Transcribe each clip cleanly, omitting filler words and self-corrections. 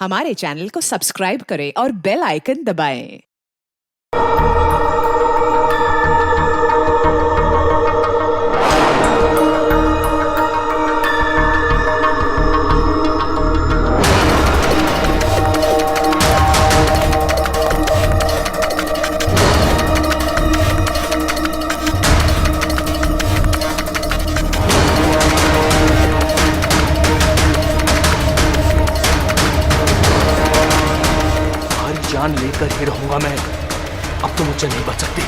हमारे चैनल को सब्सक्राइब करें और बेल आइकन दबाएं। जान लेकर ही रहूंगा मैं। अब तो मुझसे नहीं बच सकती।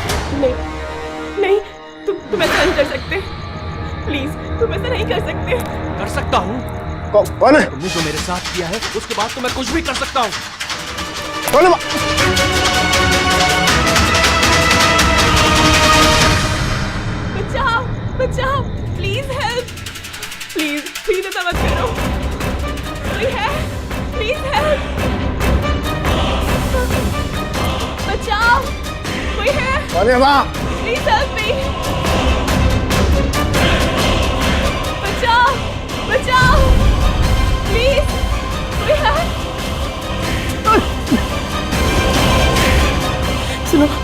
नहीं, तुम ऐसा नहीं कर सकते। प्लीज, तुम ऐसा नहीं कर सकते। कर सकता हूँ। कौन है? तुमने जो मेरे साथ किया है उसके बाद तो मैं कुछ भी कर सकता हूँ। कौन है? बचाओ, बचाओ, प्लीज हेल्प, प्लीज ऐसा मत करो। कोई है? प्लीज हेल्प, बचाओ, कोई है? कौन है वहाँ? प्लीज हेल्प मी, बचाओ, बचाओ, प्लीज, कोई है?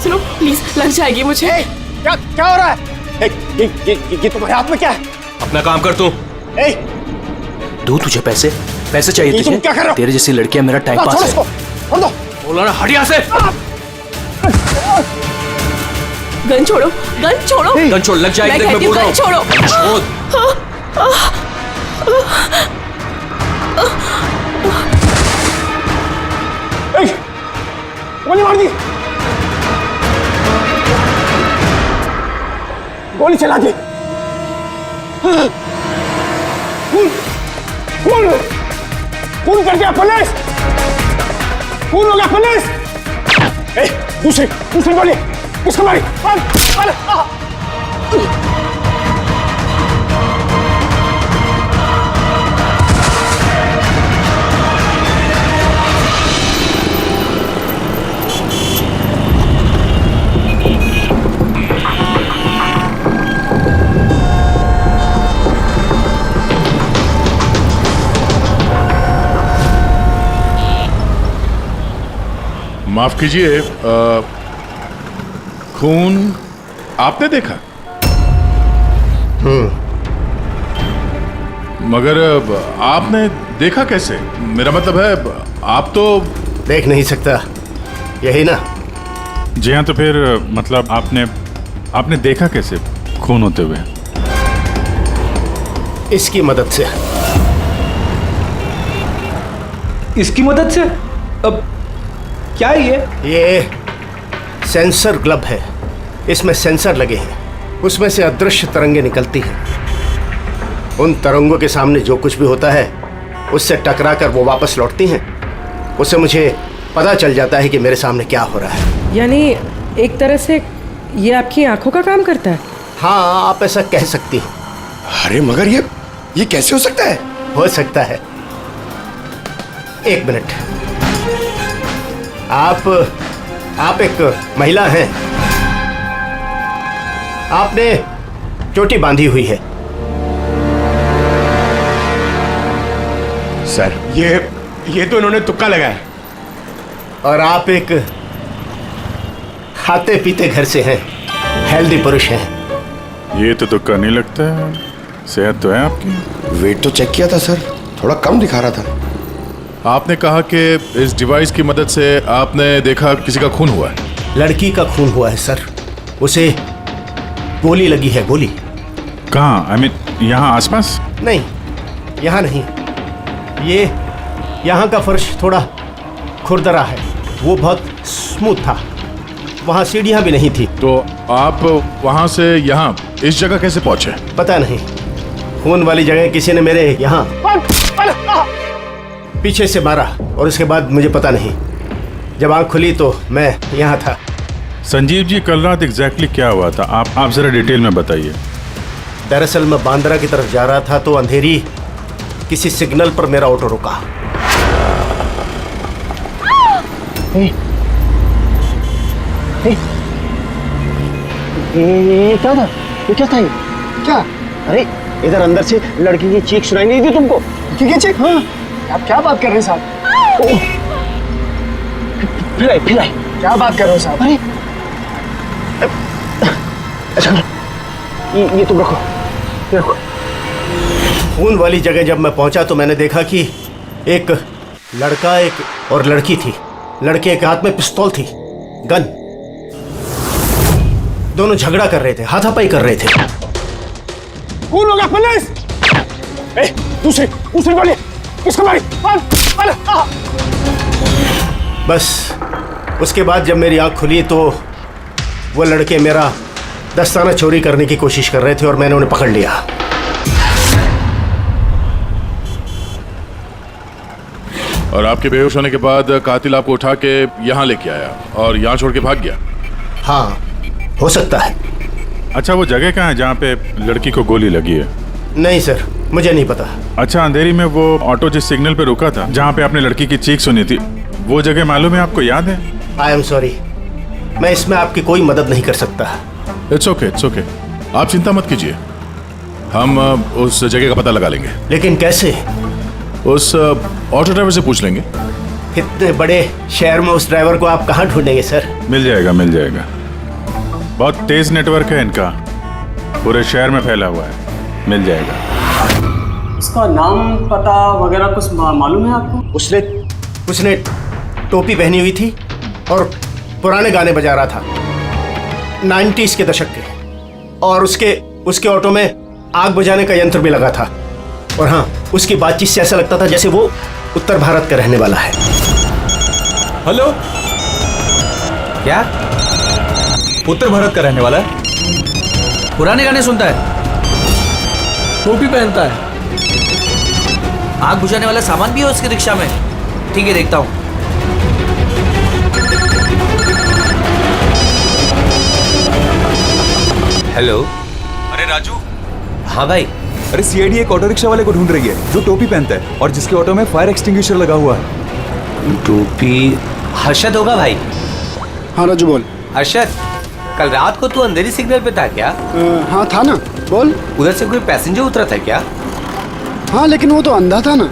सुनो, प्लीज, लग जाएगी मुझे। क्या हो रहा है? ये तुम्हारे हाथ में क्या है? अपना काम कर तू। दो तुझे पैसे चाहिए तुझे? तुम क्या कर रहे हो? तेरे जैसी लड़कियां मेरा टाइम पास है। छोड़ दो। बोला ना, हट यहाँ से। गन छोड़ो। गन छोड़, लग जाएगी। मैं बोल रहा हूँ, छोड़ो। गोली मार दी। गोली चला दी। खून कर दिया पुलिस। खून हो गया पुलिस। दूसरी गोली किसको मारी? माफ कीजिए, खून आपने देखा? मगर आपने देखा कैसे? मेरा मतलब है आप तो देख नहीं सकता, यही ना? जी हाँ, तो फिर मतलब आपने देखा कैसे खून होते हुए? इसकी मदद से। इसकी मदद से? अब क्या है ये सेंसर ग्लब है। इसमें सेंसर लगे हैं, उसमें से अदृश्य तरंगें निकलती हैं। उन तरंगों के सामने जो कुछ भी होता है उससे टकराकर वो वापस लौटती हैं। उससे मुझे पता चल जाता है कि मेरे सामने क्या हो रहा है। यानी एक तरह से ये आपकी आंखों का काम करता है? हाँ, आप ऐसा कह सकती हैं। अरे मगर ये कैसे हो सकता है? हो सकता है। एक मिनट, आप एक महिला हैं। आपने चोटी बांधी हुई है। सर, ये तो इन्होंने तुक्का लगाया। और आप एक खाते पीते घर से हैं, हेल्दी पुरुष हैं। ये तो तुक्का नहीं लगता है। सेहत तो है आपकी। वेट तो चेक किया था सर, थोड़ा कम दिखा रहा था। आपने कहा कि इस डिवाइस की मदद से आपने देखा किसी का खून हुआ है। लड़की का खून हुआ है सर। उसे गोली लगी है। गोली कहाँ? आई मीन यहाँ आसपास? नहीं, यहाँ नहीं। ये यहाँ का फर्श थोड़ा खुरदरा है, वो बहुत स्मूथ था। वहाँ सीढ़ियाँ भी नहीं थी। तो आप वहाँ से यहाँ इस जगह कैसे पहुँचे? पता नहीं, खून वाली जगह किसी ने मेरे यहाँ पीछे से मारा और उसके बाद मुझे पता नहीं। जब आँख खुली तो मैं यहाँ था। संजीव जी, कल रात एग्जैक्टली क्या हुआ था? आप जरा डिटेल में बताइए। दरअसल मैं बांद्रा की तरफ जा रहा था तो अंधेरी किसी सिग्नल पर मेरा ऑटो रुका। ये क्या था? ये क्या था? क्या? अरे इधर अंदर से लड़की की चीख सुनाई नहीं दी तुमको? ठीक है चीख? हाँ, आप क्या बात कर रहे हैं साहब? फिर आए क्या बात कर रहे हो साहब? अरे अच्छा ये तुम रखो, ये रखो। खून वाली जगह जब मैं पहुंचा तो मैंने देखा कि एक लड़का एक और लड़की थी। लड़के के हाथ में पिस्तौल थी, गन। दोनों झगड़ा कर रहे थे, हाथापाई कर रहे थे। कौन होगा? पुलिस! दूसरी गोली किसको मारी? बस उसके बाद जब मेरी आंख खुली तो वो लड़के मेरा दस्ताना चोरी करने की कोशिश कर रहे थे और मैंने उन्हें पकड़ लिया। और आपके बेहोश होने के बाद कातिल आपको उठा के यहाँ लेके आया और यहाँ छोड़ के भाग गया? हाँ, हो सकता है। अच्छा, वो जगह कहाँ है जहाँ पे लड़की को गोली लगी है? नहीं सर, मुझे नहीं पता। अच्छा, अंधेरी में वो ऑटो जिस सिग्नल पे रुका था जहाँ पे आपने लड़की की चीख सुनी थी, वो जगह मालूम है आपको? याद है? आई एम सॉरी, मैं इसमें आपकी कोई मदद नहीं कर सकता। It's okay, it's okay. आप चिंता मत कीजिए, हम उस जगह का पता लगा लेंगे। लेकिन कैसे? उस ऑटो ड्राइवर से पूछ लेंगे। इतने बड़े शहर में उस ड्राइवर को आप कहाँ ढूंढेंगे सर? मिल जाएगा, मिल जाएगा। बहुत तेज नेटवर्क है इनका, पूरे शहर में फैला हुआ है, मिल जाएगा। उसका नाम पता वगैरह कुछ मालूम है आपको? उसने टोपी पहनी हुई थी और पुराने गाने बजा रहा था, 90s के दशक के। और उसके ऑटो में आग बुझाने का यंत्र भी लगा था। और हाँ, उसकी बातचीत से ऐसा लगता था जैसे वो उत्तर भारत का रहने वाला है। हेलो, क्या उत्तर भारत का रहने वाला है? पुराने गाने सुनता है, टोपी पहनता है, आग बुझाने वाला सामान भी है उसकी रिक्शा में। ठीक है, देखता हूँ। हेलो। अरे राजू। हाँ भाई। अरे सीआईडी एक ऑटो रिक्शा वाले को ढूंढ रही है जो टोपी पहनता है और जिसके ऑटो में फायर एक्सटिंग्विशर लगा हुआ है। टोपी हर्षद होगा भाई। हाँ राजू बोल। हर्षद, कल रात को तू अंधेरी सिग्नल पे था क्या? हाँ था ना, बोल। उधर से कोई पैसेंजर उतरा था क्या? हाँ, लेकिन वो तो अंधा था ना।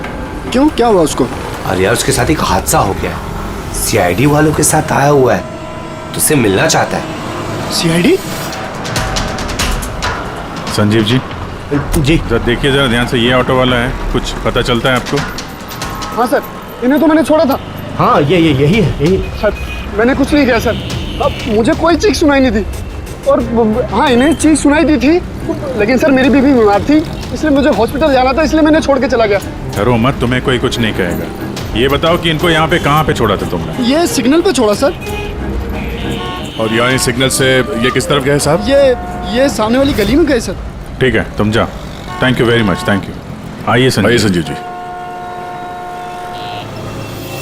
क्यों, क्या हुआ उसको? अरे यार, उसके साथ एक हादसा हो गया। सीआईडी वालों के साथ आया हुआ है, तुझसे मिलना चाहता है। सीआईडी? संजीव जी जी जरा देखिए, जरा ध्यान से। ये ऑटो वाला है, कुछ पता चलता है आपको? हाँ सर, इन्हें तो मैंने छोड़ा था। हाँ, यही है, यही। सर मैंने कुछ नहीं किया सर, अब मुझे कोई चीख सुनाई नहीं थी। और हाँ, इन्हें चीख सुनाई दी थी, लेकिन सर मेरी बीवी बीमार थी, इसलिए मुझे हॉस्पिटल जाना था, इसलिए मैंने छोड़ के चला गया। डरो मत, तुम्हें कोई कुछ नहीं कहेगा। ये बताओ कि इनको यहाँ पे कहाँ पे छोड़ा था तुमने? ये सिग्नल पे छोड़ा सर। और यहाँ सिग्नल से ये किस तरफ गए साहब? ये सामने वाली गली में गए सर। ठीक है, तुम जाओ। Thank you very much, thank you. आइए संजीव जी।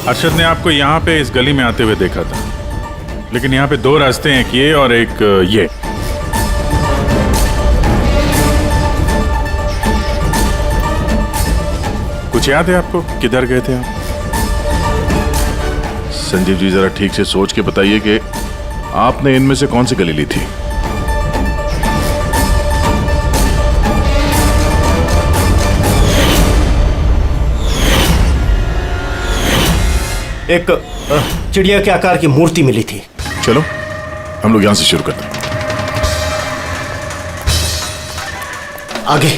अरशद ने आपको यहाँ पे इस गली में आते हुए देखा था, लेकिन यहाँ पे दो रास्ते हैं, एक ये और एक ये। कुछ याद है आपको, किधर गए थे आप? संजीव जी, जरा ठीक से सोच के बताइए कि आपने इनमें से कौन सी गली ली थी? एक चिड़िया के आकार की मूर्ति मिली थी। चलो हम लोग यहां से शुरू करते हैं। आगे।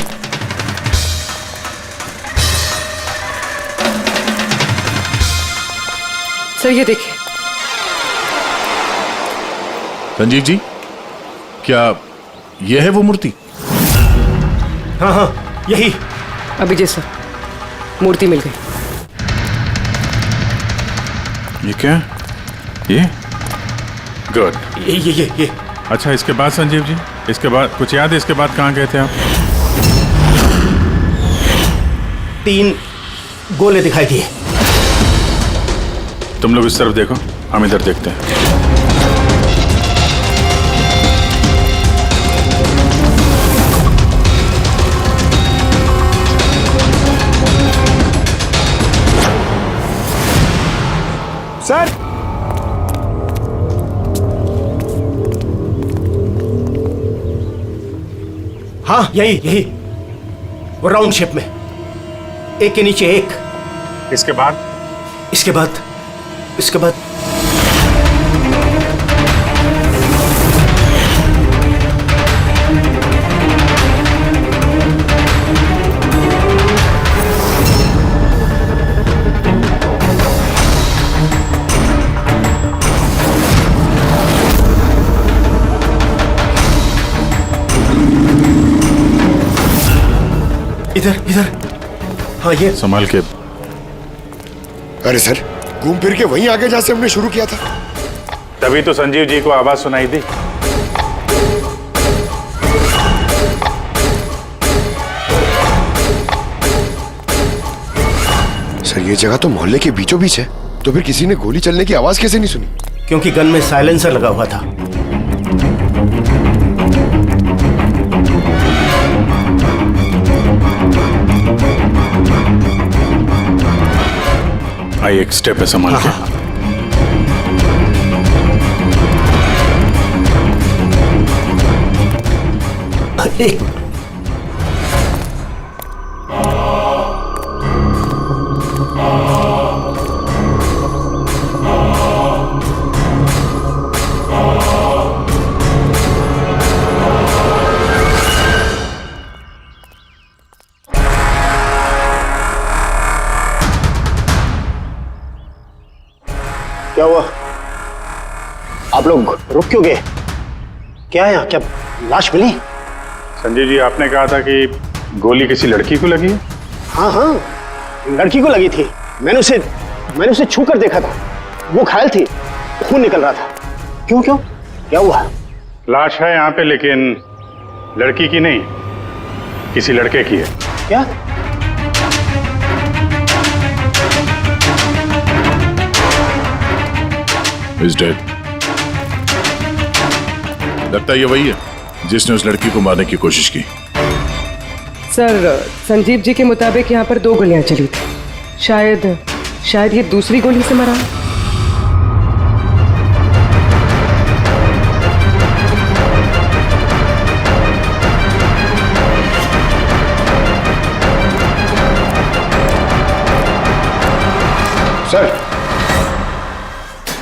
सर ये देखिए। संजीव जी, क्या यह है वो मूर्ति? हाँ, यही। अभिजीत सर, मूर्ति मिल गई। ये क्या? ये गुड। ये अच्छा, इसके बाद संजीव जी, इसके बाद कुछ याद है? इसके बाद कहाँ गए थे आप? 3 गोले दिखाई दिए। तुम लोग इस तरफ देखो, हम इधर देखते हैं। सर हाँ, यही वो राउंड शेप में, एक के नीचे एक। इसके बाद इसके बाद इधर। हाँ, ये संभाल के। अरे सर, घूम फिर के वहीं आगे जहां से हमने शुरू किया था। तभी तो संजीव जी को आवाज सुनाई दी। सर, ये जगह तो मोहल्ले के बीचों बीच है, तो फिर किसी ने गोली चलने की आवाज कैसे नहीं सुनी? क्योंकि गन में साइलेंसर लगा हुआ था। आई एक स्टेप है, संभाल के। एक क्या हुआ? आप लोग रुक क्यों गए? क्या है यहाँ? क्या लाश मिली? संजीव जी, आपने कहा था कि गोली किसी लड़की को लगी है। हाँ, लड़की को लगी थी। मैंने उसे छू कर देखा था। वो घायल थी, खून निकल रहा था। क्यों क्या हुआ? लाश है यहाँ पे, लेकिन लड़की की नहीं, किसी लड़के की है। क्या? Is dead. लगता है ये वही है जिसने उस लड़की को मारने की कोशिश की। सर, संजीव जी के मुताबिक यहाँ पर 2 गोलियां चली थी। शायद ये दूसरी गोली से मरा।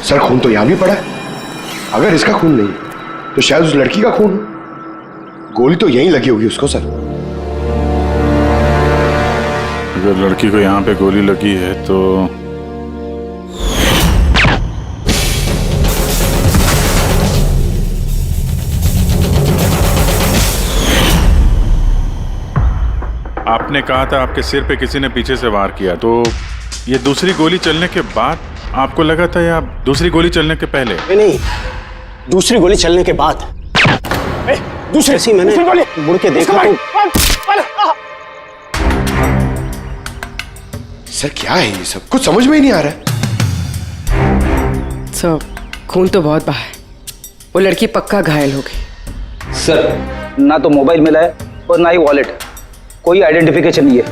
सर, खून तो यहां भी पड़ा है। अगर इसका खून नहीं तो शायद उस लड़की का खून हो। गोली तो यहीं लगी होगी उसको। सर, अगर लड़की को यहाँ पे गोली लगी है तो आपने कहा था आपके सिर पे किसी ने पीछे से वार किया, तो ये दूसरी गोली चलने के बाद आपको लगा था या दूसरी गोली चलने के पहले? नहीं, दूसरी गोली चलने के बाद। दूसरी मैंने मुड़ के देखा तो। सर, क्या है ये सब? कुछ समझ में ही नहीं आ रहा है। सर, खून तो बहुत बहा है। वो लड़की पक्का घायल हो गई। सर, ना तो मोबाइल मिला है और ना ही वॉलेट। कोई आइडेंटिफिकेशन नहीं है।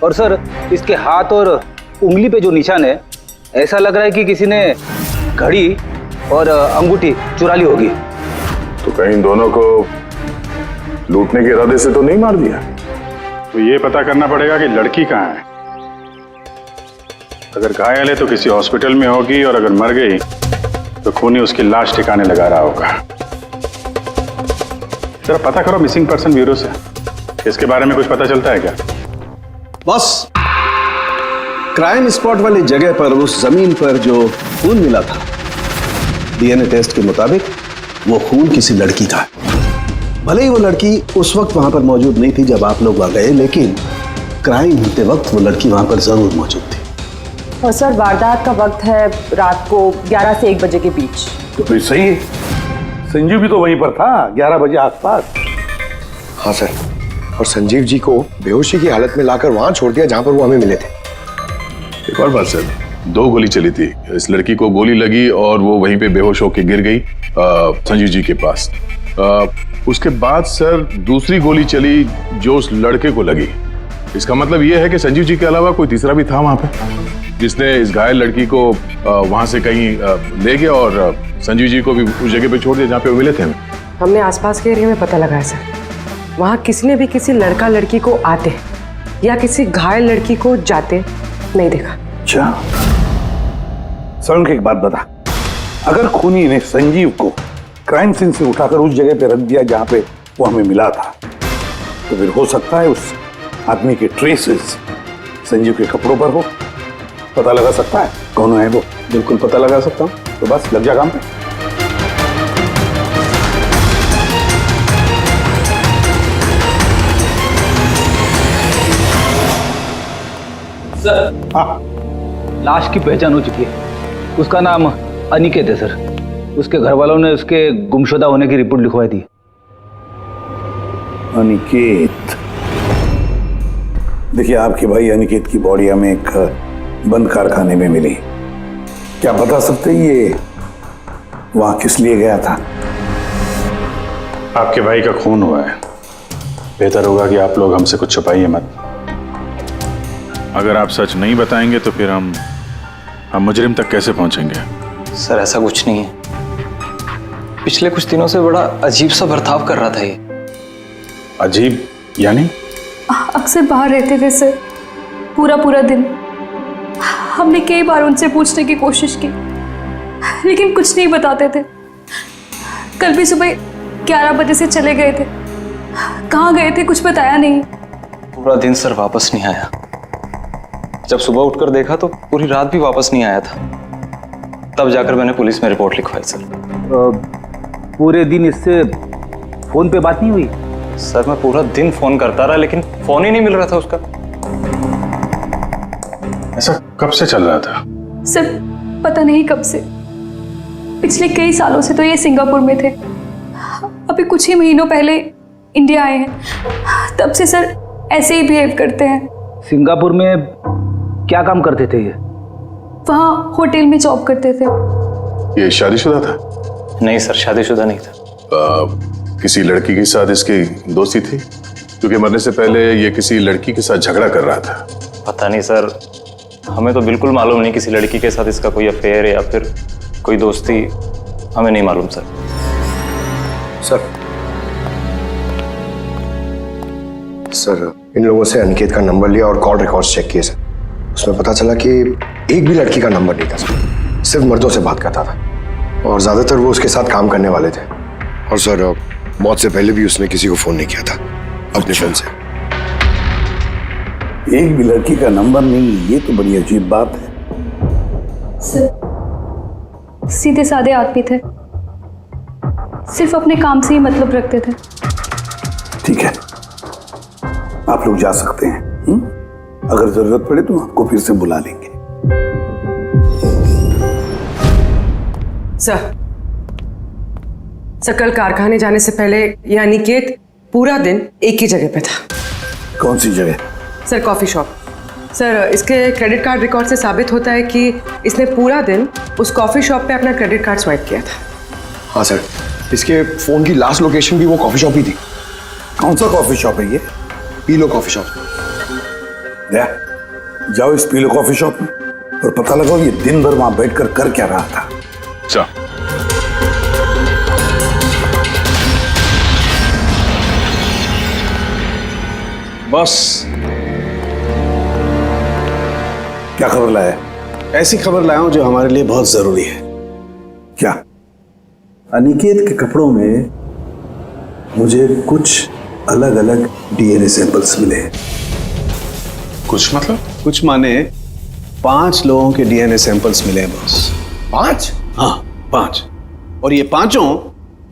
और सर, इसके हाथ और उंगली पे जो निशान है, ऐसा लग रहा है कि किसी ने घड़ी और अंगूठी चुरा ली होगी। तो कहीं दोनों को लूटने के इरादे से तो नहीं मार दिया? तो ये पता करना पड़ेगा कि लड़की कहाँ है। अगर घायल है तो किसी हॉस्पिटल में होगी, और अगर मर गई तो खूनी उसकी लाश ठिकाने लगा रहा होगा। जरा पता करो मिसिंग पर्सन ब्यूरो से, इसके बारे में कुछ पता चलता है क्या? बॉस, क्राइम स्पॉट वाली जगह पर उस जमीन पर जो खून मिला था, डीएनए टेस्ट के मुताबिक वो खून किसी लड़की का है। भले ही वो लड़की उस वक्त वहां पर मौजूद नहीं थी जब आप लोग वहां गए, लेकिन क्राइम होते वक्त वो लड़की वहां पर जरूर मौजूद थी। और सर, वारदात का वक्त है रात को 11 से 1 बजे के बीच। तो सही है, संजीव भी तो वहीं पर था 11 बजे आसपास। हाँ सर, और संजीव जी को बेहोशी की हालत में लाकर वहां छोड़ दिया जहां पर वो हमें मिले थे। एक और बात सर, 2 गोली चली थी। इस लड़की को गोली लगी और वो वहीं पे बेहोश होकर गिर गई संजीव जी के पास। उसके बाद सर दूसरी गोली चली जो उस लड़के को लगी। इसका मतलब ये है कि संजीव जी के अलावा कोई तीसरा भी था वहां पे, जिसने इस घायल लड़की को वहां से कहीं ले गया और संजीव जी को भी उस जगह पे छोड़ दिया जहाँ पे वो मिले थे। हमने आसपास के एरिया में पता लगाया सर, वहाँ किसी ने भी किसी लड़का लड़की को आते या किसी घायल लड़की को जाते नहीं देखा। अच्छा, सर एक बात बता, अगर खूनी ने संजीव को क्राइम सीन से उठाकर उस जगह पे रख दिया जहां पे वो हमें मिला था, तो फिर हो सकता है उस आदमी के ट्रेसेस संजीव के कपड़ों पर हो। पता लगा सकता है कौन है वो? बिल्कुल पता लगा सकता हूँ। तो बस लग जा काम पे। सर, हाँ, लाश की पहचान हो चुकी है। उसका नाम अनिकेत है सर। उसके घर वालों ने उसके गुमशुदा होने की रिपोर्ट लिखवाई थी। अनिकेत, देखिए आपके भाई अनिकेत की बॉडी हमें एक बंद कारखाने में मिली। क्या बता सकते हैं ये वहां किस लिए गया था? आपके भाई का खून हुआ है। बेहतर होगा कि आप लोग हमसे कुछ छुपाइए मत। अगर आप सच नहीं बताएंगे तो फिर हम मुजरिम तक कैसे पहुंचेंगे? सर ऐसा कुछ नहीं है। पिछले कुछ दिनों से बड़ा अजीब सा बर्ताव कर रहा था ये। अजीब यानी? अक्सर बाहर रहते थे सर, पूरा दिन। हमने कई बार उनसे पूछने की कोशिश की, लेकिन कुछ नहीं बताते थे। कल भी सुबह 11 बजे से चले गए थे। कहाँ गए थे कुछ बताया नहीं। पूरा दिन सर वापस नहीं आया। जब सुबह उठकर देखा तो पूरी रात भी वापस नहीं आया था। तब जाकर मैंने पुलिस में रिपोर्ट लिखवाई सर। पूरे दिन इससे फोन पे बात नहीं हुई? सर मैं पूरा दिन फोन करता रहा, लेकिन फोन ही नहीं मिल रहा था उसका। ऐसा कब से चल रहा था? सर पता नहीं कब से। पिछले कई सालों से तो ये सिंगापुर में थे। अभी कुछ ही महीनों पहले इंडिया आए हैं। तब से सर ऐसे ही बिहेव करते हैं। सिंगापुर में क्या काम करते थे ये? वहाँ होटल में जॉब करते थे। ये शादीशुदा था? नहीं सर, शादीशुदा नहीं था। किसी लड़की के साथ इसकी दोस्ती थी? क्योंकि मरने से पहले ये किसी लड़की के साथ झगड़ा कर रहा था। पता नहीं सर, हमें तो बिल्कुल मालूम नहीं किसी लड़की के साथ इसका कोई अफेयर या फिर कोई दोस्ती। हमें नहीं मालूम सर। सर इन लोगों से अनिकेत का नंबर लिया और कॉल रिकॉर्ड्स चेक किए सर। उसमें पता चला कि एक भी लड़की का नंबर नहीं था सर। सिर्फ मर्दों से बात करता था और ज्यादातर वो उसके साथ काम करने वाले थे। और सर मौत से पहले भी उसने किसी को फोन नहीं किया था अपने फोन से। एक भी लड़की का नंबर नहीं, ये तो बड़ी अजीब बात है। सर सीधे साधे आदमी थे, सिर्फ अपने काम से ही मतलब रखते थे। ठीक है, आप लोग जा सकते हैं। अगर जरूरत पड़े तो आपको फिर से बुला लेंगे। सर कल कारखाने जाने से पहले ये अनिकेत पूरा दिन एक ही जगह पे था। कौन सी जगह? Sir coffee shop. सर इसके क्रेडिट कार्ड रिकॉर्ड से साबित होता है कि इसने पूरा दिन उस कॉफी शॉप पे अपना क्रेडिट कार्ड स्वाइप किया था। हाँ सर, इसके फोन की लास्ट लोकेशन भी वो कॉफी शॉप ही थी। कौन सा कॉफी शॉप है ये? पीलो कॉफी शॉप। जाओ इस पीलो कॉफी शॉप में और पता लगाओ ये दिन भर वहां बैठकर कर क्या रहा था। अच्छा। बस क्या खबर लाया? ऐसी खबर लाया हूं जो हमारे लिए बहुत जरूरी है। क्या? अनिकेत के कपड़ों में मुझे कुछ अलग अलग डीएनए सैंपल्स मिले हैं। कुछ मतलब? कुछ माने 5 लोगों के डीएनए सैंपल्स मिले हैं बॉस। 5? हाँ 5। और ये 5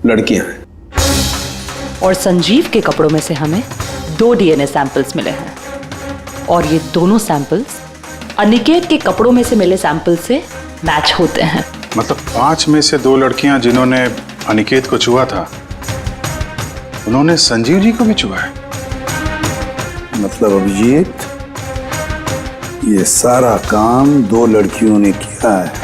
लड़कियां हैं। और संजीव के कपड़ों में से हमें 2 डीएनए सैंपल्स मिले हैं और ये दोनों सैंपल्स अनिकेत के कपड़ों में से मिले सैंपल से मैच होते हैं। मतलब 5 में से 2 लड़कियां जिन्होंने अनिकेत को छुआ था, उन्होंने संजीव जी को भी छुआ है। मतलब अभिजीत, ये सारा काम 2 लड़कियों ने किया है।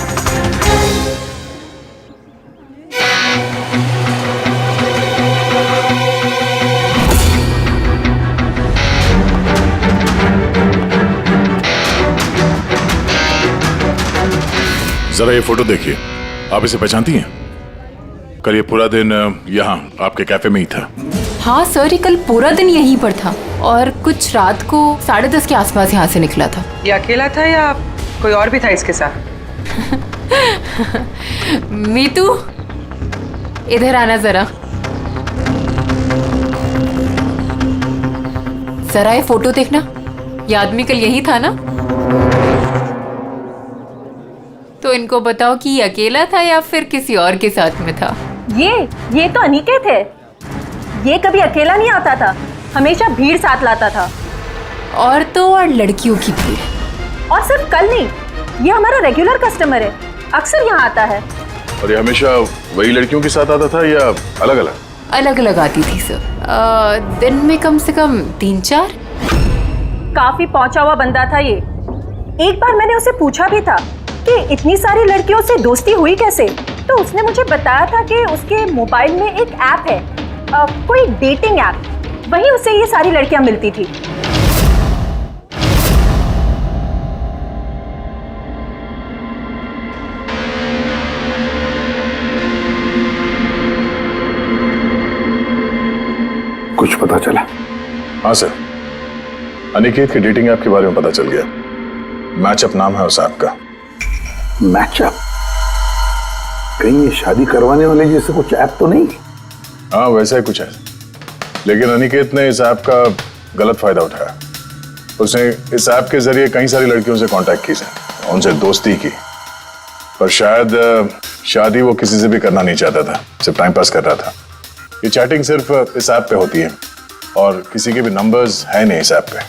जरा ये फोटो देखिए, आप इसे पहचानती हैं? कल ये पूरा दिन यहाँ आपके कैफे में ही था। हाँ सर, ये कल पूरा दिन यहीं पर था और कुछ रात को 10:30 के आसपास यहाँ से निकला था। ये अकेला था या कोई और भी था इसके साथ? मीतू, इधर आना जरा। जरा ये फोटो देखना, ये आदमी कल यही था ना? तो इनको बताओ कि ये अकेला था या फिर किसी और के साथ में था। ये तो अनिकेत है। ये कभी अकेला नहीं आता था, हमेशा भीड़ साथ लाता था। औरतों और लड़कियों की भीड़। और सिर्फ कल नहीं, ये हमारा रेगुलर कस्टमर है, अक्सर यहाँ आता है। और ये हमेशा वही लड़कियों के साथ आता था या अलग अलग? अलग अलग आती थी सर। दिन में कम से कम 3-4। काफी पहुंचा हुआ बंदा था ये। एक बार मैंने उसे पूछा भी था कि इतनी सारी लड़कियों से दोस्ती हुई कैसे, तो उसने मुझे बताया था कि उसके मोबाइल में एक ऐप है, कोई डेटिंग ऐप, वहीं उसे ये सारी लड़कियां मिलती थी। कुछ पता चला? हाँ सर, अनिकेत के डेटिंग ऐप के बारे में पता चल गया। मैचअप नाम है उस ऐप का। मैचअप? कहीं ये शादी करवाने वाले जैसे कुछ ऐप तो नहीं? हाँ वैसा ही कुछ है, लेकिन अनिकेत ने इस ऐप का गलत फायदा उठाया। उसने इस ऐप के जरिए कई सारी लड़कियों से कांटेक्ट की, उनसे दोस्ती की, पर शायद शादी वो किसी से भी करना नहीं चाहता था, सिर्फ टाइम पास कर रहा था। ये चैटिंग सिर्फ इस ऐप पे होती है और किसी के भी नंबर्स है नहीं इस ऐप पे।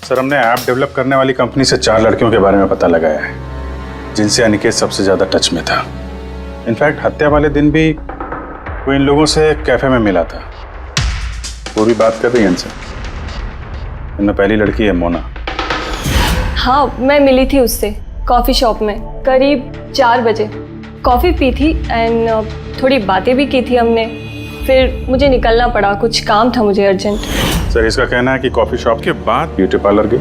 सर, हमने ऐप डेवलप करने वाली कंपनी से 4 लड़कियों के बारे में पता लगाया है जिनसे अनिकेत सबसे ज्यादा टच में था। इनफैक्ट हत्या वाले दिन भी वो इन लोगों से कैफे में मिला था। वो भी बात कर रही है इनसे। इनमें पहली लड़की है मोना। हाँ, मैं मिली थी उससे कॉफ़ी शॉप में करीब 4 बजे। कॉफ़ी पी थी एंड थोड़ी बातें भी की थी हमने। फिर मुझे निकलना पड़ा, कुछ काम था मुझे अर्जेंट। सर, इसका कहना है कि कॉफ़ी शॉप के बाद ब्यूटी पार्लर गई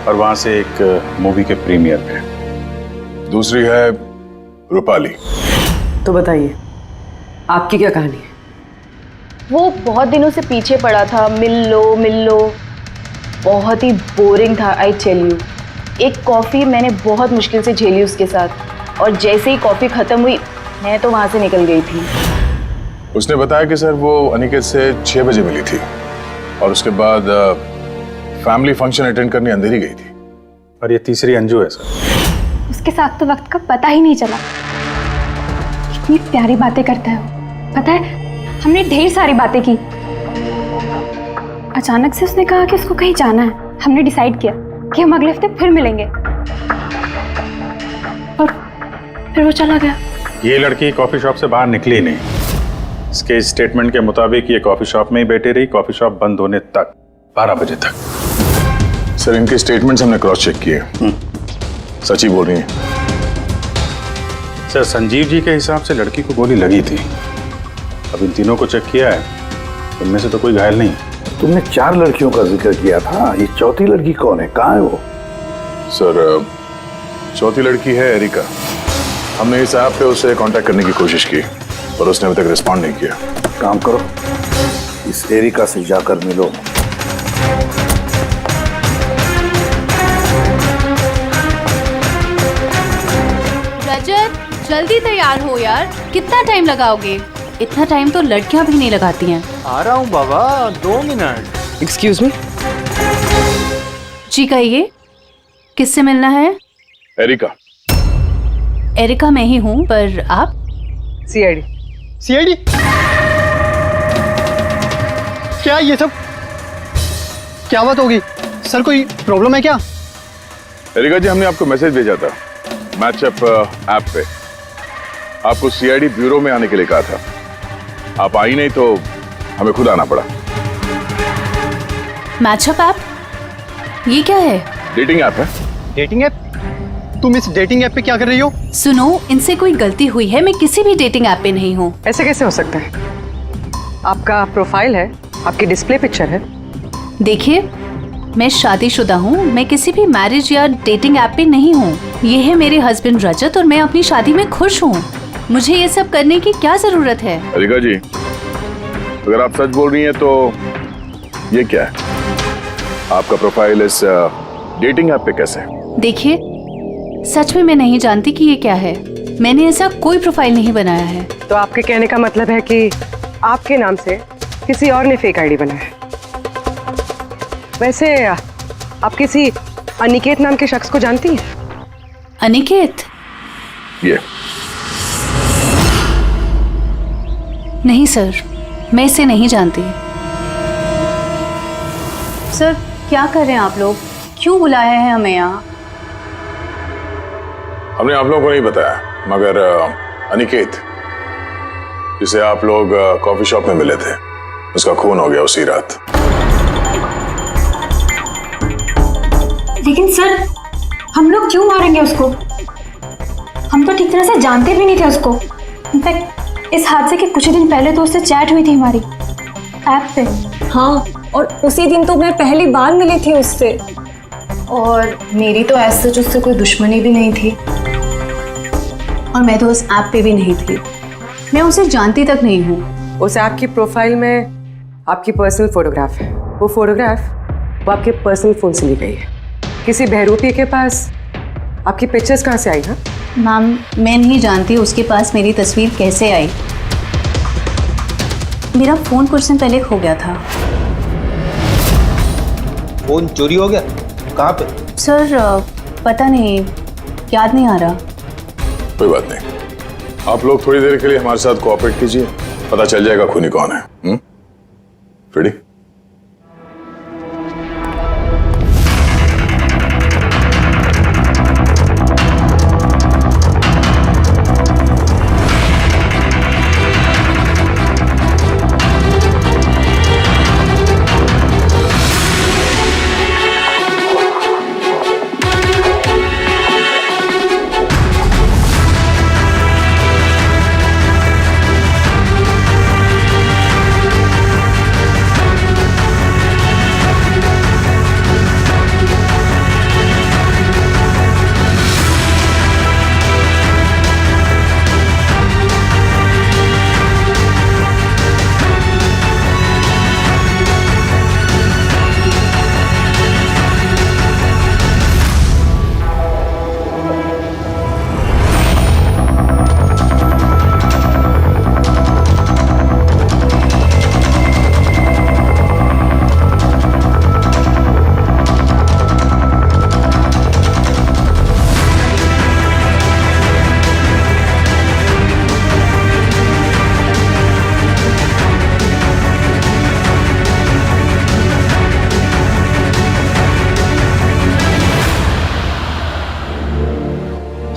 और वहाँ से एक मूवी के प्रीमियर पे। दूसरी है रूपाली। तो बताइए, आपकी क्या कहानी है? वो बहुत दिनों से पीछे पड़ा था, मिल लो। बहुत ही बोरिंग था, आई टेल यू। एक कॉफ़ी मैंने बहुत मुश्किल से झेली उसके साथ, और जैसे ही कॉफ़ी ख़त्म हुई मैं तो वहाँ से निकल गई थी। उसने बताया कि सर वो अनिकेत से 6 बजे मिली थी और उसके बाद फैमिली फंक्शन अटेंड करने अंधेरी गई थी। और ये तीसरी अंजू है सर। उसके साथ तो वक्त का पता ही नहीं चला। कितनी प्यारी बातें करता है वो। पता है, हमने ढेर सारी बातें की। अचानक से उसने कहा कि उसको कहीं जाना है। हमने डिसाइड किया कि हम अगले हफ्ते फिर मिलेंगे, और फिर वो चला गया। ये लड़की कॉफ़ी शॉप से बाहर निकली नहीं। इसके स्टेटमेंट के मुताबिक ये कॉफ़ी शॉप में ही बैठी रही, कॉफ़ी शॉप बंद होने तक, 12 बजे तक। सर, इनके स्टेटमेंट्स हमने क्रॉस चेक किए, सच ही बोल रही हैं। सर, संजीव जी के हिसाब से लड़की को गोली लगी थी। अब इन तीनों को चेक किया है, उनमें से तो कोई घायल नहीं। तुमने 4 लड़कियों का जिक्र किया था, ये चौथी लड़की कौन है? कहाँ है वो? सर, चौथी लड़की है एरिका। हमने इस ऐप पे उससे कांटेक्ट करने की कोशिश की पर उसने अभी तक रिस्पॉन्ड नहीं किया। काम करो, इस एरिका से जाकर मिलो। रजत, जल्दी तैयार हो यार, कितना टाइम लगाओगे? इतना टाइम तो लड़कियां भी नहीं लगाती हैं। आ रहा हूँ बाबा, 2 मिनट। Excuse me. जी कहिए, किससे मिलना है? एरिका। एरिका मैं ही हूँ, पर आप? सीआईडी। सीआईडी? क्या ये सब? क्या बात होगी सर, कोई प्रॉब्लम है क्या? एरिका जी, हमने आपको मैसेज भेजा था मैचअप ऐप पे। आपको सीआईडी ब्यूरो में आने के लिए कहा था, आप आई नहीं तो हमें खुद आना पड़ा। Matchup app? ये क्या है? डेटिंग ऐप है। Dating app? तुम इस डेटिंग ऐप पे क्या कर रही हो? सुनो, इनसे कोई गलती हुई है, मैं किसी भी डेटिंग ऐप पे नहीं हूँ। ऐसे कैसे हो सकता है? आपका प्रोफाइल है, आपकी डिस्प्ले पिक्चर है। देखिए, मैं शादीशुदा हूँ, मैं किसी भी मैरिज या डेटिंग ऐप पे नहीं हूँ। ये है मेरे हस्बैंड रजत और मैं अपनी शादी में खुश हूँ। मुझे ये सब करने की क्या जरूरत है? एरिका जी, अगर आप सच बोल रही हैं तो ये क्या है? आपका प्रोफाइल इस डेटिंग ऐप पे कैसे है? देखिए, सच में मैं नहीं जानती कि ये क्या है। मैंने ऐसा कोई प्रोफाइल नहीं बनाया है। तो आपके कहने का मतलब है कि आपके नाम से किसी और ने फेक आईडी बनाया है। वैसे आप किसी अनिकेत नाम के शख्स को जानती हैं? अनिकेत? ये नहीं सर, मैं इसे नहीं जानती। सर क्या कर रहे हैं आप लोग? क्यों बुलाए हैं हमें यहाँ? हमने आप लोगों को नहीं बताया, मगर अनिकेत जिसे आप लोग कॉफी शॉप में मिले थे, उसका खून हो गया उसी रात। लेकिन सर, हम लोग क्यों मारेंगे उसको? हम तो ठीक तरह से जानते भी नहीं थे उसको। इनफैक्ट इस हादसे के कुछ दिन पहले तो उससे चैट हुई थी हमारी ऐप पे। हाँ, और उसी दिन तो मैं पहली बार मिली थी उससे। और मेरी तो ऐसे सच उससे कोई दुश्मनी भी नहीं थी, और मैं तो उस ऐप पे भी नहीं थी। मैं उसे जानती तक नहीं हूँ। उस ऐप की प्रोफाइल में आपकी पर्सनल फोटोग्राफ है। वो फोटोग्राफ वो आपके पर्सनल फोन से ली गई है। किसी बहरूपी के पास आपकी पिक्चर्स कहाँ से आई? हाँ मैम, मैं नहीं जानती उसके पास मेरी तस्वीर कैसे आई। मेरा फोन कुछ दिन पहले खो गया था। फोन चोरी हो गया? कहाँ पे? सर पता नहीं, याद नहीं आ रहा। कोई बात नहीं, आप लोग थोड़ी देर के लिए हमारे साथ कोऑपरेट कीजिए, पता चल जाएगा खूनी कौन है। रेडी?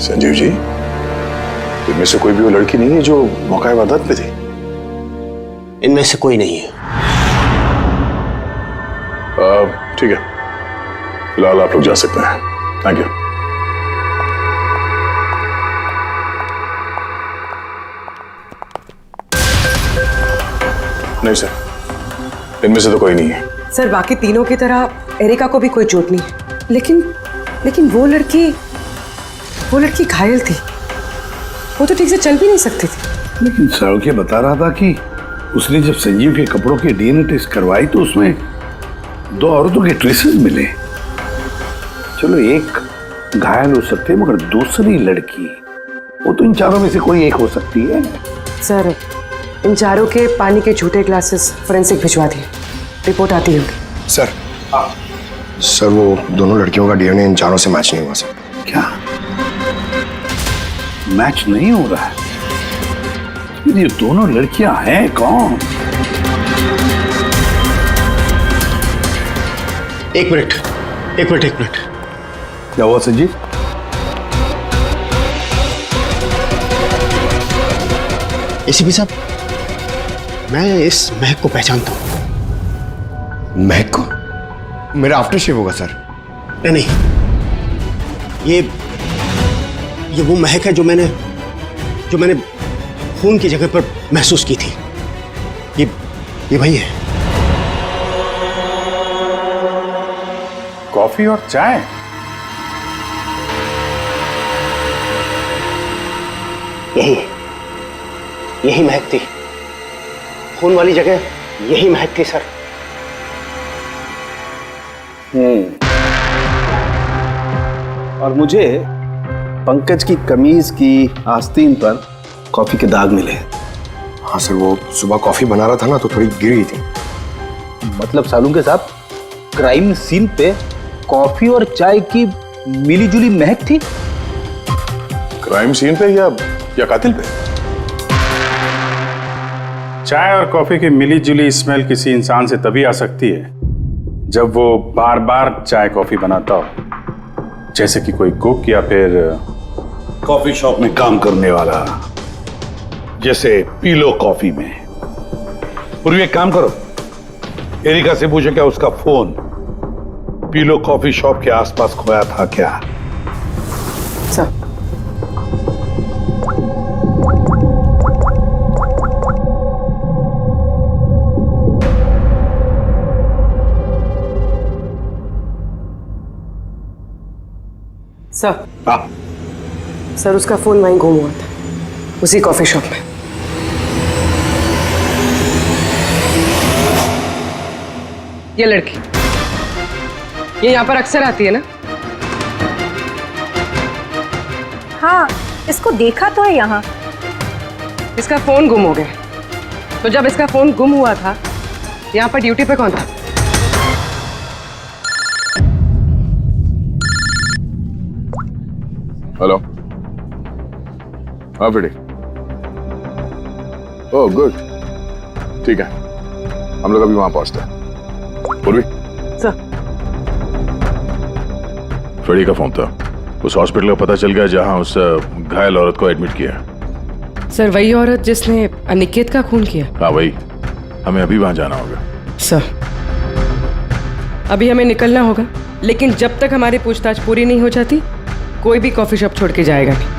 संजीव जी, इनमें से कोई भी वो लड़की नहीं है जो मौका वारदात पे थी? इनमें से कोई नहीं है। ठीक है, फिलहाल आप लोग जा सकते हैं। Thank you. नहीं सर, इनमें से तो कोई नहीं है। सर, बाकी तीनों की तरह एरिका को भी कोई चोट नहीं है, लेकिन वो लड़की घायल थी। वो तो ठीक से चल भी नहीं सकती थी। लेकिन सरोखे बता रहा था कि उसने जब संजीव के कपड़ों के डीएनए टेस्ट करवाई तो उसमें 2 औरतों के ट्रेसेस मिले। चलो एक घायल हो सकते हैं, मगर दूसरी लड़की, वो तो इन चारों में से कोई एक हो सकती है। सर, इन चारों के पानी के झूठे ग्लासेस फोरेंसिक भिजवा दिए, रिपोर्ट आती होगी। सर वो दोनों लड़कियों का डीएनए इन चारों से मैच नहीं हुआ सर। क्या मैच नहीं हो रहा है? ये दोनों लड़कियां हैं कौन? एक मिनट। क्या हुआ संजीव? एसीपी साहब, मैं इस महक को पहचानता हूं। महक को? मेरा आफ्टर शेव होगा सर। नहीं, ये वो महक है जो मैंने खून की जगह पर महसूस की थी। ये वही है। कॉफी और चाय? यही महक थी। खून वाली जगह यही महक थी सर। और मुझे पंकज की कमीज की आस्तीन पर कॉफी के दाग मिले हैं। हाँ सर, वो सुबह कॉफी बना रहा था ना तो थोड़ी गिर गई थी। मतलब सालुंके साहब, क्राइम सीन पे कॉफी और चाय की मिलीजुली महक थी? क्राइम सीन पे या कातिल पे? चाय और कॉफी की मिली जुली स्मेल किसी इंसान से तभी आ सकती है जब वो बार बार चाय कॉफी बनाता हो, जैसे कि कोई कुक या फिर कॉफी शॉप में काम करने वाला, जैसे पीलो कॉफी में। पूर्वी एक काम करो, एरिका से पूछो क्या उसका फोन पीलो कॉफी शॉप के आसपास खोया था क्या? सर, सर उसका फोन वहीं गुम हुआ था, उसी कॉफी शॉप में। ये लड़की ये यहाँ पर अक्सर आती है ना? हाँ, इसको देखा तो है यहाँ। इसका फोन गुम हो गया, तो जब इसका फोन गुम हुआ था यहाँ पर ड्यूटी पे कौन था? हेलो। हाँ बेटी। ओह गुड, ठीक है, हम लोग अभी वहां पहुंचते हैं। पूर्वी सर, फ्रेडी का फोन था, उस हॉस्पिटल का पता चल गया जहां उस घायल औरत को एडमिट किया। सर वही औरत जिसने अनिकेत का खून किया? हाँ वही, हमें अभी वहां जाना होगा। सर अभी हमें निकलना होगा, लेकिन जब तक हमारी पूछताछ पूरी नहीं हो जाती कोई भी कॉफी शॉप छोड़ के जाएगा नहीं।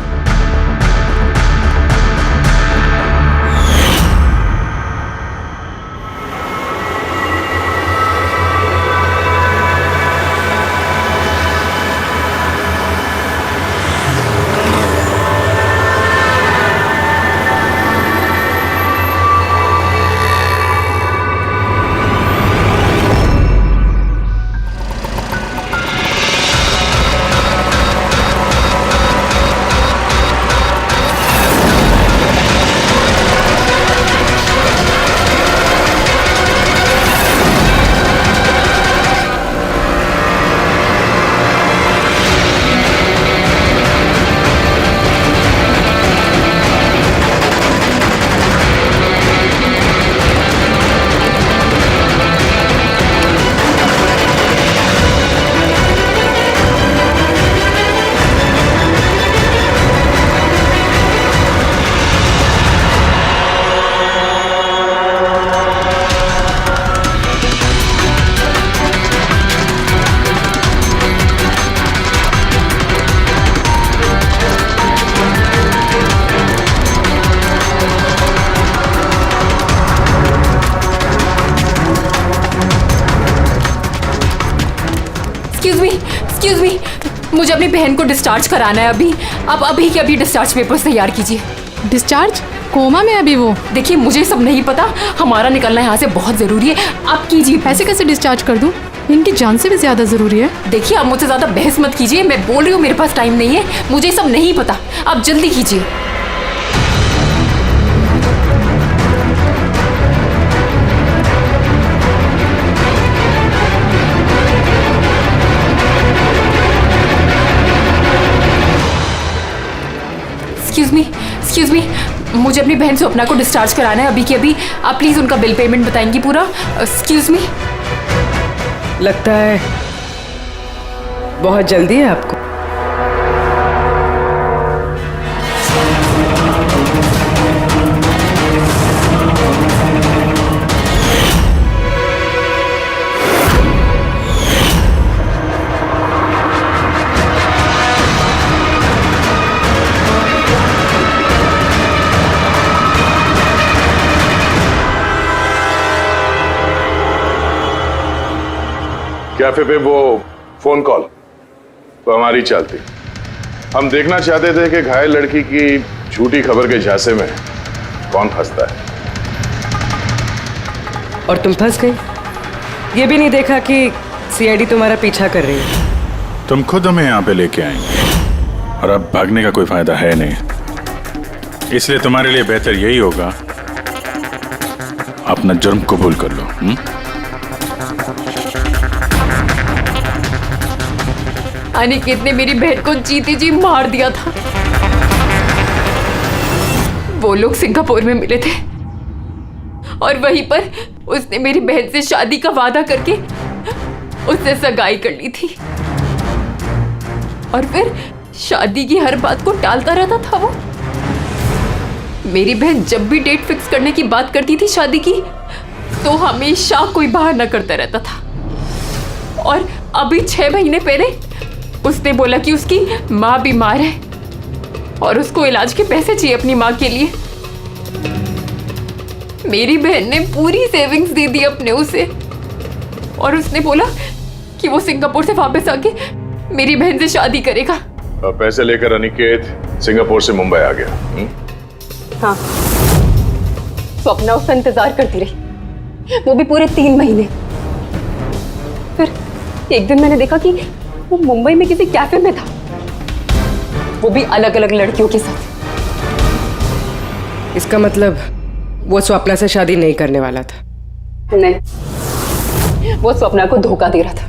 एक्सक्यूज मी, मुझे अपनी बहन को डिस्चार्ज कराना है अभी। आप अभी के अभी डिस्चार्ज पेपर्स तैयार कीजिए। डिस्चार्ज? कोमा में अभी वो? देखिए मुझे सब नहीं पता, हमारा निकलना यहाँ से बहुत ज़रूरी है, आप कीजिए। ऐसे कैसे डिस्चार्ज कर दूँ? इनकी जान से भी ज़्यादा ज़रूरी है। देखिए आप मुझसे ज़्यादा बहस मत कीजिए, मैं बोल रही हूँ मेरे पास टाइम नहीं है, मुझे सब नहीं पता, आप जल्दी कीजिए। एक्सक्यूज मी, मुझे अपनी बहन स्वप्ना को डिस्चार्ज कराना है अभी के अभी। आप प्लीज़ उनका बिल पेमेंट बताएंगी पूरा? Excuse me. लगता है बहुत जल्दी है आपको। कैफे पे वो फोन कॉल तो हमारी चलती। हम देखना चाहते थे कि घायल लड़की की झूठी खबर के झांसे में कौन फंसता है। और तुम फंस गई। ये भी नहीं देखा कि सीआईडी तुम्हारा पीछा कर रही है। तुम खुद हमें यहाँ पे लेके आएंगे, और अब भागने का कोई फायदा है नहीं। इसलिए तुम्हारे लिए बेहतर यही होगा अपना जुर्म कबूल कर लो। अनिकेत ने मेरी बहन को जीते जी मार दिया था। वो लोग सिंगापुर में मिले थे और वहीं पर उसने मेरी बहन से शादी का वादा करके उससे सगाई कर ली थी और फिर शादी की हर बात को टालता रहता था वो। मेरी बहन जब भी डेट फिक्स करने की बात करती थी शादी की तो हमेशा कोई बहाना करता रहता था। और अभी 6 महीने पहले उसने बोला कि उसकी माँ बीमार है और उसको इलाज के पैसे चाहिए अपनी माँ के लिए। मेरी बहन ने पूरी सेविंग्स दे दी अपने उसे और उसने बोला कि वो सिंगापुर से वापस आके मेरी बहन से शादी करेगा। पैसे लेकर अनिकेत सिंगापुर से मुंबई आ गया। हाँ, स्वप्ना उसका इंतजार करती रही, वो भी पूरे 3 महीने। फिर एक दिन मैंने देखा कि वो मुंबई में किसी कैफे में था, वो भी अलग अलग लड़कियों के साथ। इसका मतलब वो स्वप्ना से शादी नहीं करने वाला था? नहीं, वो स्वप्ना को धोखा दे रहा था।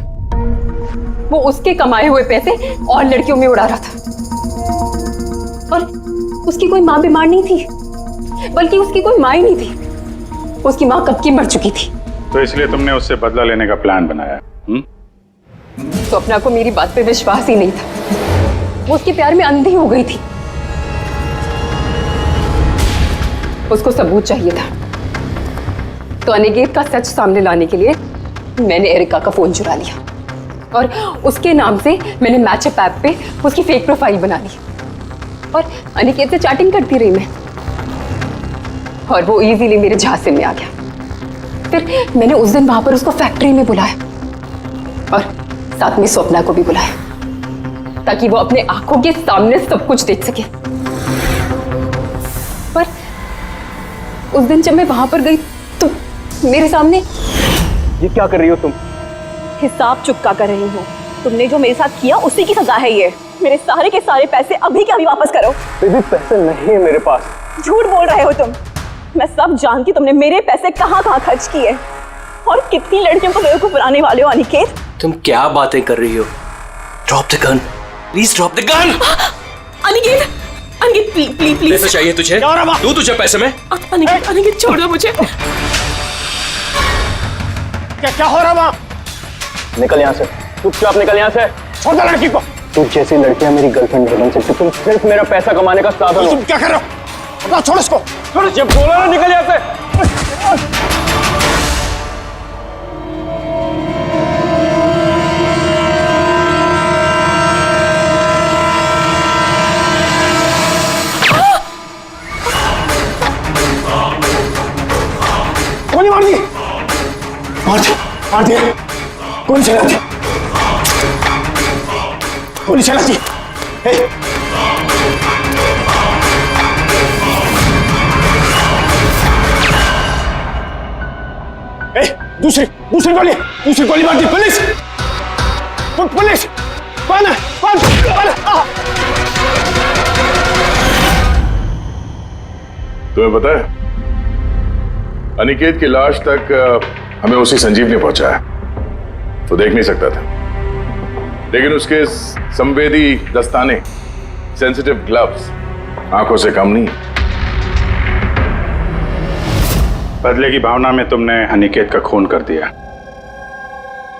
वो उसके कमाए हुए पैसे और लड़कियों में उड़ा रहा था। और उसकी कोई माँ बीमार नहीं थी, बल्कि उसकी कोई माँ ही नहीं थी। उसकी माँ कब की मर चुकी थी। तो इसलिए तुमने उससे बदला लेने का प्लान बनाया? स्वप्ना को मेरी बात पे विश्वास ही नहीं था, वो उसके प्यार में अंधी हो गई थी। उसको सबूत चाहिए था, तो अनिकेत का सच सामने लाने के लिए मैंने एरिका का फोन चुरा लिया और उसके नाम से मैंने मैचअप ऐप पे उसकी फेक प्रोफाइल बना ली और अनिकेत से चैटिंग करती रही मैं, और वो इजीली मेरे झांसे में आ गया। फिर मैंने उस दिन वहां पर उसको फैक्ट्री में बुलाया और साथ में स्वप्ना को भी बुलाया ताकि वो अपने आंखों के सामने सब कुछ देख सके। पर उस दिन जब मैं वहां पर गई तो मेरे सामने। ये क्या कर रही हो तुम? हिसाब चुका कर रही हूँ। तुमने जो मेरे साथ किया उसी की सजा है ये। मेरे सारे के सारे पैसे अभी के अभी वापस करो। बेबी, पैसे नहीं है मेरे पास। झूठ बोल रहे हो तुम। मैं सब जानती, तुमने मेरे पैसे कहाँ कहाँ खर्च किए और कितनी लड़कियों को बेवकूफ बनाने वाले हो अनिकेत। तुम क्या बातें कर रही हो? Drop the gun, please drop the gun. Aniket, Aniket please please please. पैसे चाहिए तुझे? दू तुझे पैसे में? अनिकेत, अनिकेत छोड़ दो मुझे। क्या हो रहा वहाँ? निकल यहाँ से, चुपचाप निकल यहाँ से। छोड़ दो लड़की को। तुम जैसी लड़कियां मेरी गर्लफ्रेंड नहीं बन सकती। तुम सिर्फ मेरा पैसा कमाने का साधन हो। तुम क्या कर रहे हो? अपना छोड़ इसको। छोड़, जब बोला ना निकल यहाँ से। गोली मार दी, मार दी। गोली चला दी, गोली चला दी। दूसरी गोली मार दी। पुलिस, पुलिस, कौन है? कौन? तुम्हें पता है अनिकेत की लाश तक हमें उसी संजीव ने पहुंचाया। वो देख नहीं सकता था, लेकिन उसके संवेदी दस्ताने, सेंसिटिव ग्लव्स आंखों से कम नहीं। बदले की भावना में तुमने अनिकेत का खून कर दिया,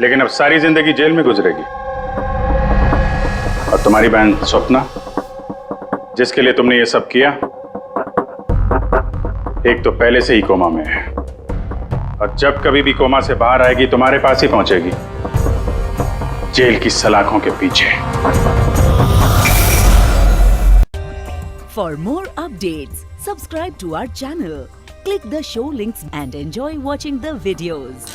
लेकिन अब सारी जिंदगी जेल में गुजरेगी। और तुम्हारी बहन स्वप्ना, जिसके लिए तुमने ये सब किया, एक तो पहले से ही कोमा में है और जब कभी भी कोमा से बाहर आएगी तुम्हारे पास ही पहुंचेगी, जेल की सलाखों के पीछे। For more updates, subscribe to our channel, click the show links and enjoy watching the videos.